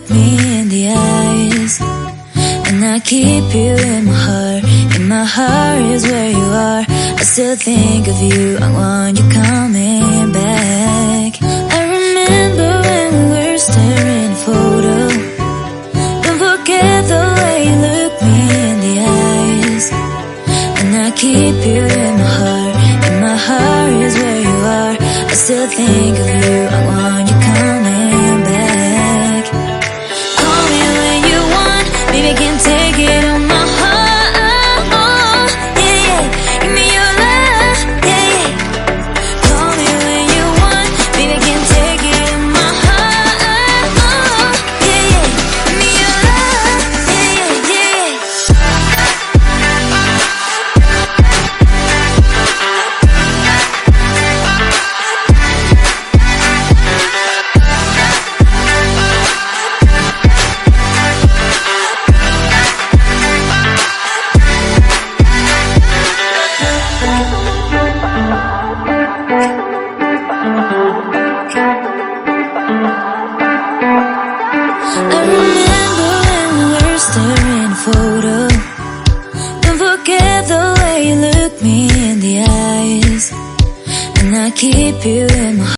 look me in the eyes, and I keep you in my heart. In my heart is where you are. I still think of you, I want you coming back. I remember when we were staring at a photo. Don't forget the way you look me in the eyes, and I keep you in my heart. In my heart is where you are. I still think of you, I want you coming back. Call me when you want, baby, I can take it on my heart. Yeah, yeah, give me your love, yeah, yeah. Call me when you want, baby, I can take it on my heart. Yeah, yeah, give me your love, yeah, yeah, yeah. I remember when we were staring at a photo. Don't forget the way you look me in the eyes, and I keep you in my